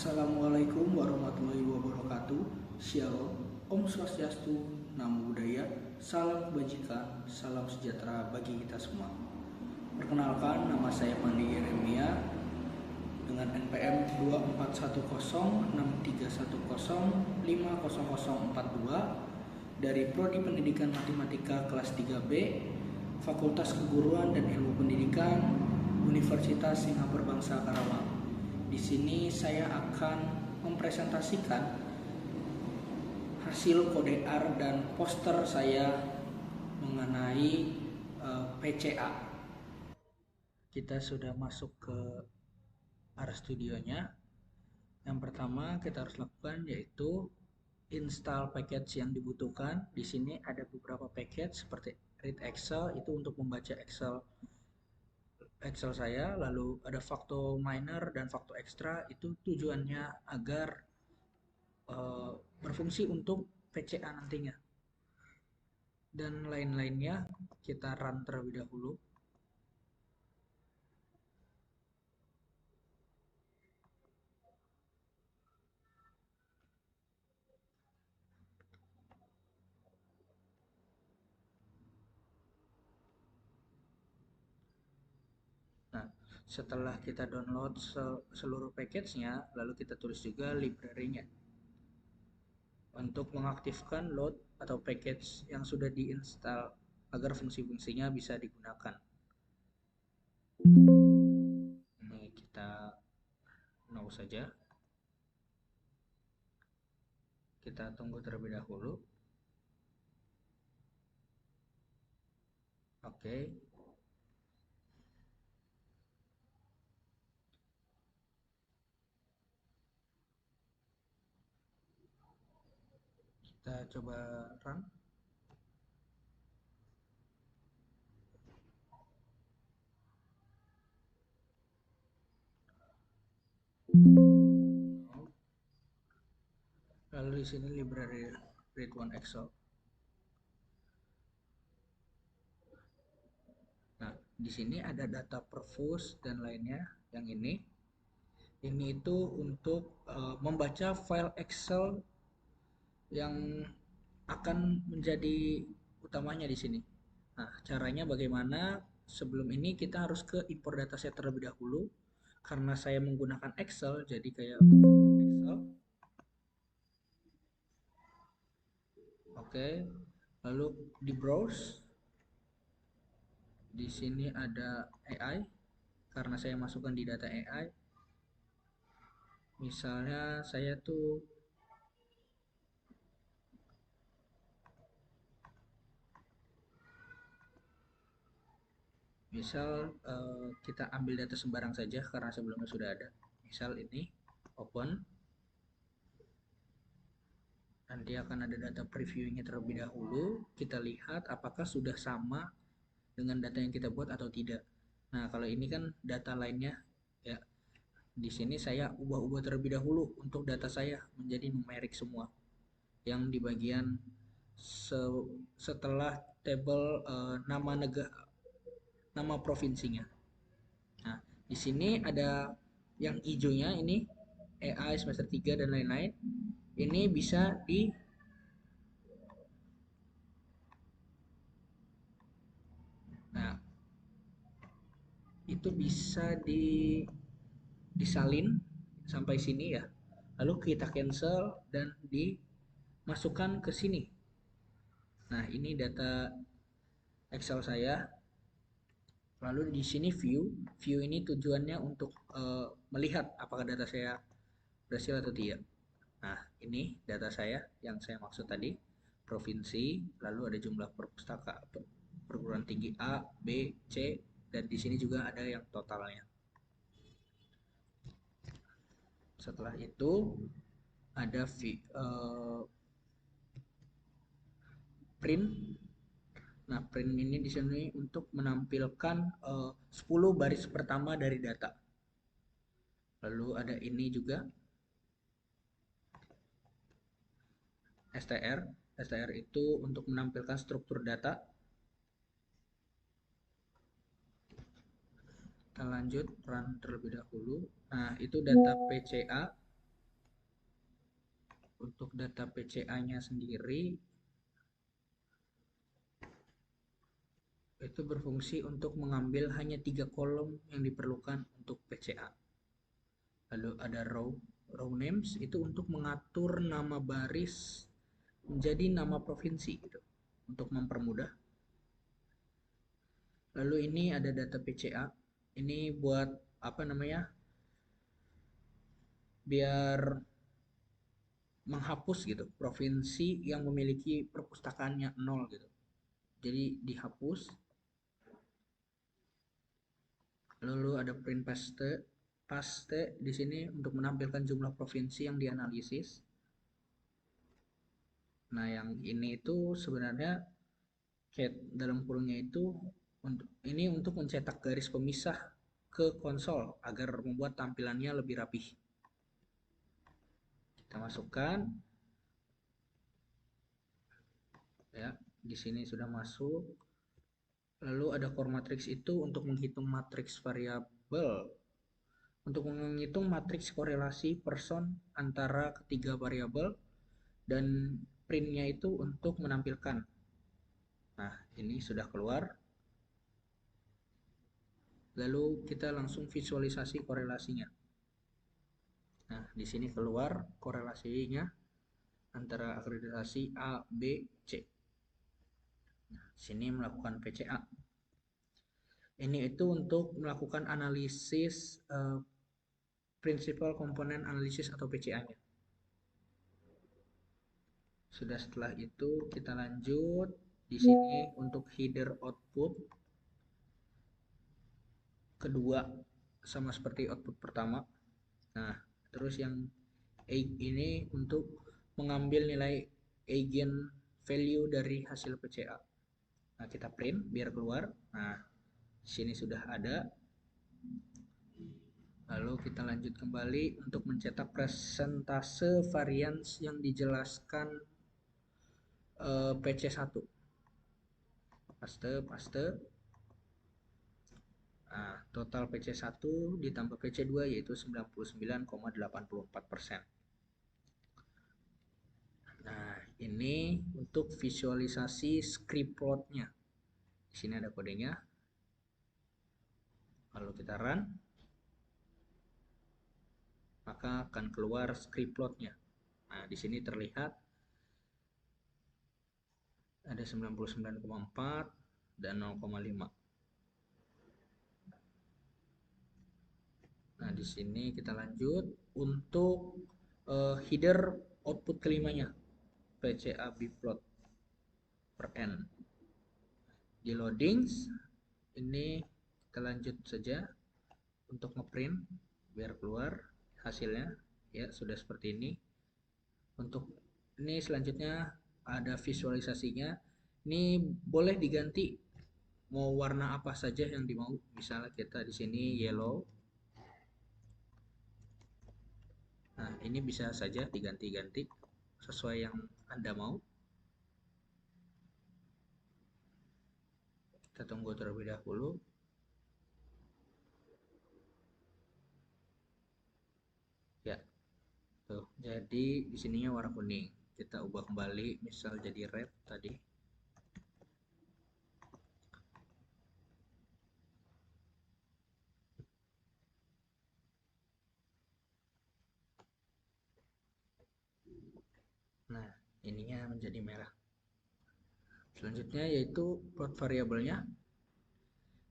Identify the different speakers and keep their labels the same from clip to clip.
Speaker 1: Assalamualaikum warahmatullahi wabarakatuh. Shalom, Om Swastiastu, Namo Buddhaya, salam kebajikan, salam sejahtera bagi kita semua. Perkenalkan, nama saya Pandi Yeremia dengan NPM 24716310500042 dari Prodi Pendidikan Matematika kelas 3B, Fakultas Keguruan dan Ilmu Pendidikan, Universitas Singapura Bangsa Karawang. Di sini saya akan mempresentasikan hasil kode R dan poster saya mengenai PCA. Kita sudah masuk ke R Studio-nya. Yang pertama kita harus lakukan yaitu install package yang dibutuhkan. Di sini ada beberapa package seperti read Excel, itu untuk membaca Excel saya, lalu ada Facto Minor dan Facto Extra, itu tujuannya agar berfungsi untuk PCA nantinya, dan lain-lainnya. Kita run terlebih dahulu. Nah, setelah kita download seluruh package-nya, lalu kita tulis juga library-nya untuk mengaktifkan load atau package yang sudah diinstal agar fungsi-fungsinya bisa digunakan. Ini kita no saja. Kita tunggu terlebih dahulu. Oke. Kita coba run. Lalu di sini library read one Excel. Nah, di sini ada data perfus dan lainnya. Yang ini itu untuk membaca file Excel yang akan menjadi utamanya di sini. Nah, caranya bagaimana? Sebelum ini kita harus ke import dataset terlebih dahulu. Karena saya menggunakan Excel, jadi kayak Excel. Oke, lalu di browse. Di sini ada AI, karena saya masukkan di data AI. Misalnya saya tuh kita ambil data sembarang saja karena sebelumnya sudah ada. Misal ini open, nanti akan ada data previewnya terlebih dahulu. Kita lihat apakah sudah sama dengan data yang kita buat atau tidak. Nah, kalau ini kan data lainnya ya. Di sini saya ubah-ubah terlebih dahulu untuk data saya menjadi numerik semua yang di bagian setelah tabel nama provinsinya. Nah, di sini ada yang hijaunya ini AI semester 3 dan lain-lain. Ini bisa Nah, itu bisa disalin sampai sini ya. Lalu kita cancel dan dimasukkan ke sini. Nah, ini data Excel saya. Lalu di sini view ini tujuannya untuk melihat apakah data saya berhasil atau tidak. Nah, ini data saya yang saya maksud tadi, provinsi, lalu ada jumlah perguruan tinggi A, B, C, dan di sini juga ada yang totalnya. Setelah itu ada print. Nah, print ini di sini untuk menampilkan 10 baris pertama dari data. Lalu ada ini juga STR. STR itu untuk menampilkan struktur data. Kita lanjut run terlebih dahulu. Nah, itu data PCA. Untuk data PCA-nya sendiri itu berfungsi untuk mengambil hanya 3 kolom yang diperlukan untuk PCA. Lalu ada row names itu untuk mengatur nama baris menjadi nama provinsi gitu, untuk mempermudah. Lalu ini ada data PCA. Ini buat apa namanya? Biar menghapus gitu provinsi yang memiliki perpustakaannya 0 gitu. Jadi dihapus. Lalu ada print paste. Paste di sini untuk menampilkan jumlah provinsi yang dianalisis. Nah, yang ini itu sebenarnya cat dalam kurungnya itu ini untuk mencetak garis pemisah ke konsol agar membuat tampilannya lebih rapih. Kita masukkan ya, di sini sudah masuk. Lalu ada core matrix itu untuk menghitung matriks variabel, untuk menghitung matriks korelasi person antara ketiga variabel, dan printnya itu untuk menampilkan. Nah, ini sudah keluar. Lalu kita langsung visualisasi korelasinya. Nah, di sini keluar korelasinya antara akreditasi A, B, C. Nah, sini melakukan PCA. Ini itu untuk melakukan analisis principal component analysis atau PCA-nya. Sudah, setelah itu kita lanjut di sini untuk header output kedua sama seperti output pertama. Nah, terus yang ini untuk mengambil nilai eigen value dari hasil PCA. Nah, kita print biar keluar. Nah, sini sudah ada. Lalu kita lanjut kembali untuk mencetak presentase varians yang dijelaskan PC1. Paste. Nah, total PC1 ditambah PC2 yaitu 99,84%. Nah, ini untuk visualisasi script plotnya. Di sini ada kodenya. Lalu kita run, maka akan keluar script plotnya. Nah, di sini terlihat ada 99,4 dan 0,5. Nah, di sini kita lanjut untuk header output kelimanya, PCA bplot per n. Di loading ini kita lanjut saja untuk ngeprint biar keluar hasilnya. Ya, sudah seperti ini. Untuk ini selanjutnya ada visualisasinya. Ini boleh diganti mau warna apa saja yang dimau. Misalnya kita di sini yellow. Nah, ini bisa saja diganti-ganti sesuai yang Anda mau. Kita tunggu terlebih dahulu. Ya, tuh. Jadi di sininya warna kuning. Kita ubah kembali, misal jadi red tadi. Nah, ininya menjadi merah. Selanjutnya yaitu plot variabelnya.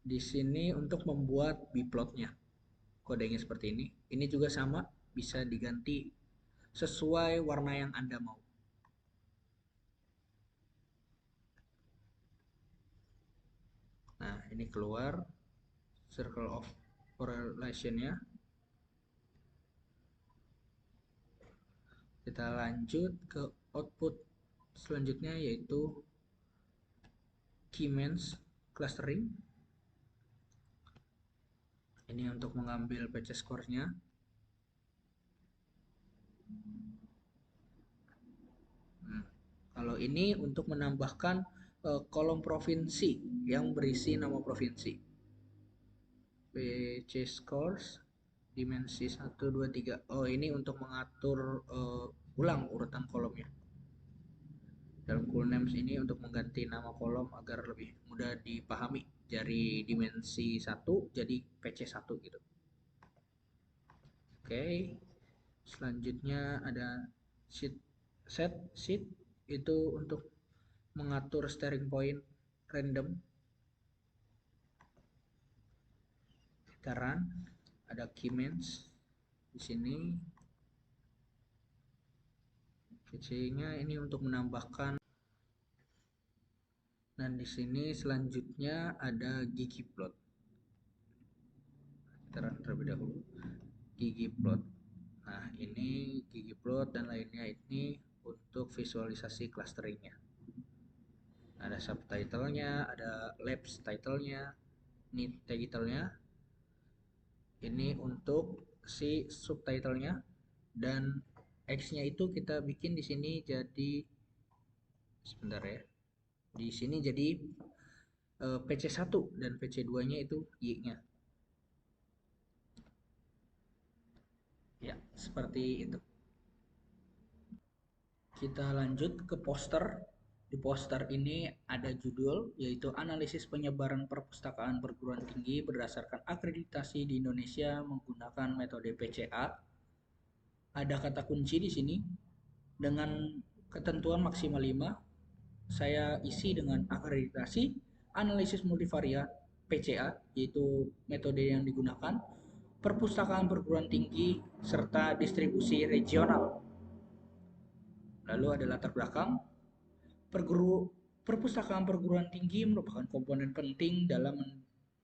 Speaker 1: Di sini untuk membuat bplotnya. Kodenya seperti ini. Ini juga sama, bisa diganti sesuai warna yang Anda mau. Nah, ini keluar circle of correlation-nya. Kita lanjut ke output selanjutnya yaitu Keymeans clustering. Ini untuk mengambil PC score-nya. Kalau ini untuk menambahkan kolom provinsi yang berisi nama provinsi. PC scores dimensi 1 2 3. Oh, ini untuk mengatur ulang urutan kolomnya. Dalam cool names ini untuk mengganti nama kolom agar lebih mudah dipahami. Dari dimensi 1 jadi PC1 gitu. Oke. Selanjutnya ada set itu untuk mengatur steering point random. Kita run. Ada keymains di sini. PC-nya ini untuk menambahkan. Dan di sini selanjutnya ada ggplot. Kita run terlebih dahulu. ggplot. Nah, ini ggplot dan lainnya ini untuk visualisasi clusteringnya. Ada subtitlenya, ada labs titlenya, ini titlenya. Ini untuk si subtitlenya dan X-nya itu kita bikin di sini jadi sebentar ya. Di sini jadi PC1 dan PC2-nya itu Y-nya. Ya, seperti itu. Kita lanjut ke poster. Di poster ini ada judul yaitu Analisis Penyebaran Perpustakaan Perguruan Tinggi berdasarkan akreditasi di Indonesia menggunakan metode PCA. Ada kata kunci di sini dengan ketentuan maksimal 5. Saya isi dengan akreditasi, analisis multivariat PCA yaitu metode yang digunakan, perpustakaan perguruan tinggi serta distribusi regional. Lalu ada latar belakang. Perpustakaan perguruan tinggi merupakan komponen penting dalam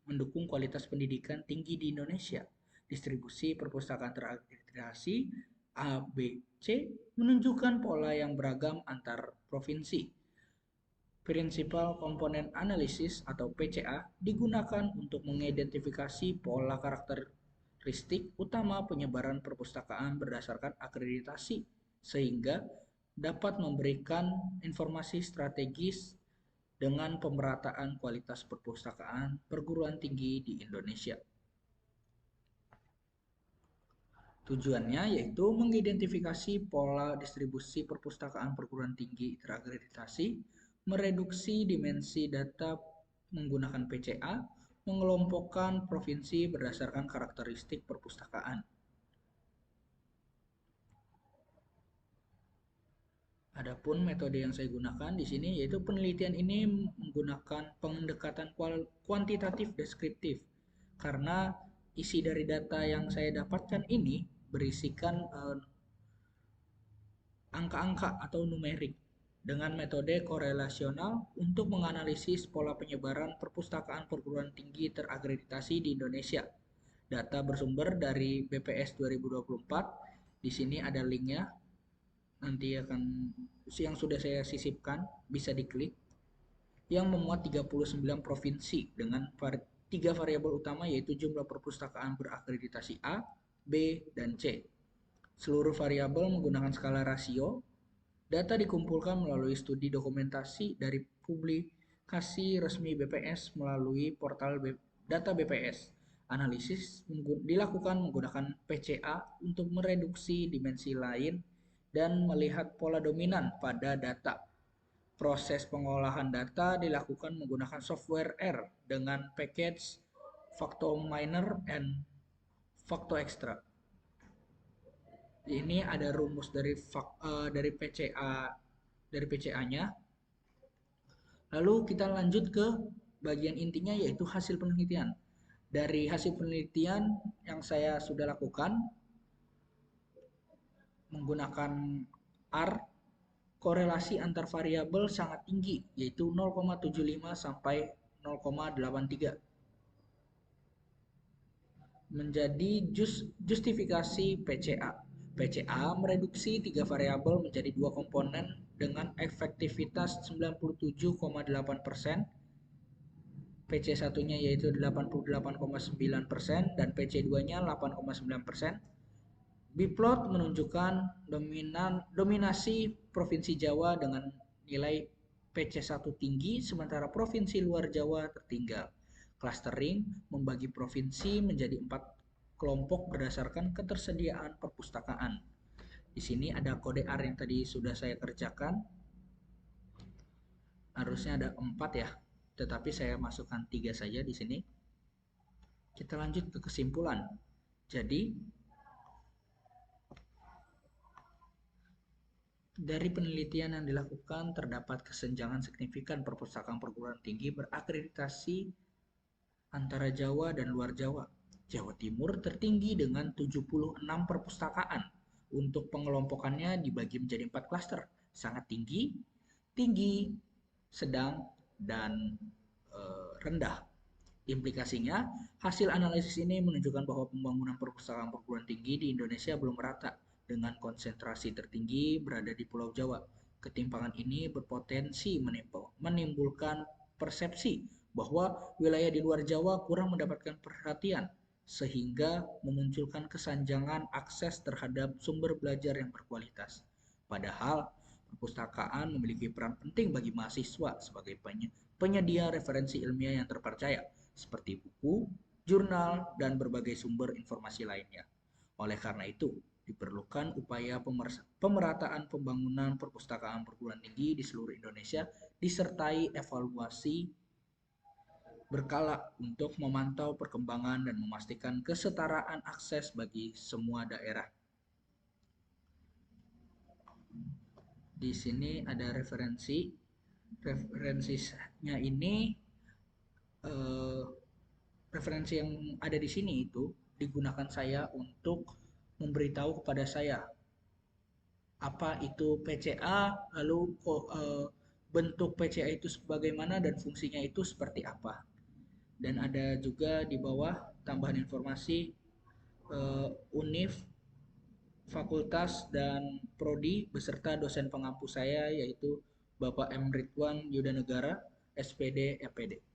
Speaker 1: mendukung kualitas pendidikan tinggi di Indonesia. Distribusi perpustakaan terakreditasi A, B, C menunjukkan pola yang beragam antar provinsi. Prinsipal komponen analisis atau PCA digunakan untuk mengidentifikasi pola karakteristik utama penyebaran perpustakaan berdasarkan akreditasi sehingga dapat memberikan informasi strategis dengan pemerataan kualitas perpustakaan perguruan tinggi di Indonesia. Tujuannya yaitu mengidentifikasi pola distribusi perpustakaan perguruan tinggi terakreditasi, mereduksi dimensi data menggunakan PCA, mengelompokkan provinsi berdasarkan karakteristik perpustakaan. Adapun metode yang saya gunakan di sini yaitu penelitian ini menggunakan pendekatan kuantitatif deskriptif karena isi dari data yang saya dapatkan ini berisikan angka-angka atau numerik dengan metode korelasional untuk menganalisis pola penyebaran perpustakaan perguruan tinggi terakreditasi di Indonesia. Data bersumber dari BPS 2024. Di sini ada linknya. Nanti akan yang sudah saya sisipkan bisa diklik. Yang memuat 39 provinsi dengan 3 variabel utama yaitu jumlah perpustakaan berakreditasi A, B, dan C. Seluruh variabel menggunakan skala rasio. Data dikumpulkan melalui studi dokumentasi dari publikasi resmi BPS melalui portal data BPS. Analisis dilakukan menggunakan PCA untuk mereduksi dimensi lain dan melihat pola dominan pada data. Proses pengolahan data dilakukan menggunakan software R dengan package Factominer and Factoextra. Ini ada rumus dari PCA-nya. Lalu kita lanjut ke bagian intinya yaitu hasil penelitian. Dari hasil penelitian yang saya sudah lakukan menggunakan R, korelasi antar variabel sangat tinggi yaitu 0,75 sampai 0,83. Menjadi justifikasi PCA. PCA mereduksi 3 variabel menjadi 2 komponen dengan efektivitas 97,8%. PC1-nya yaitu 88,9% dan PC2-nya 8,9%. Biplot menunjukkan dominasi Provinsi Jawa dengan nilai PC1 tinggi sementara provinsi luar Jawa tertinggal. Clustering membagi provinsi menjadi 4 kelompok berdasarkan ketersediaan perpustakaan. Di sini ada kode R yang tadi sudah saya kerjakan. Harusnya ada 4 ya, tetapi saya masukkan 3 saja di sini. Kita lanjut ke kesimpulan. Jadi, dari penelitian yang dilakukan terdapat kesenjangan signifikan perpustakaan perguruan tinggi berakreditasi antara Jawa dan luar Jawa. Jawa Timur tertinggi dengan 76 perpustakaan. Untuk pengelompokannya dibagi menjadi 4 klaster, sangat tinggi, tinggi, sedang, dan rendah. Implikasinya, hasil analisis ini menunjukkan bahwa pembangunan perpustakaan perguruan tinggi di Indonesia belum merata, dengan konsentrasi tertinggi berada di Pulau Jawa. Ketimpangan ini berpotensi menimbulkan persepsi bahwa wilayah di luar Jawa kurang mendapatkan perhatian, sehingga memunculkan kesenjangan akses terhadap sumber belajar yang berkualitas. Padahal, perpustakaan memiliki peran penting bagi mahasiswa sebagai penyedia referensi ilmiah yang terpercaya, seperti buku, jurnal, dan berbagai sumber informasi lainnya. Oleh karena itu, diperlukan upaya pemerataan pembangunan perpustakaan perguruan tinggi di seluruh Indonesia disertai evaluasi berkala untuk memantau perkembangan dan memastikan kesetaraan akses bagi semua daerah. Di sini ada referensinya ini eh, referensi yang ada di sini itu digunakan saya untuk memberitahu kepada saya apa itu PCA, lalu bentuk PCA itu bagaimana dan fungsinya itu seperti apa. Dan ada juga di bawah tambahan informasi UNIF, fakultas dan prodi beserta dosen pengampu saya yaitu Bapak M. Ridwan Yudanegara, SPD, FPD.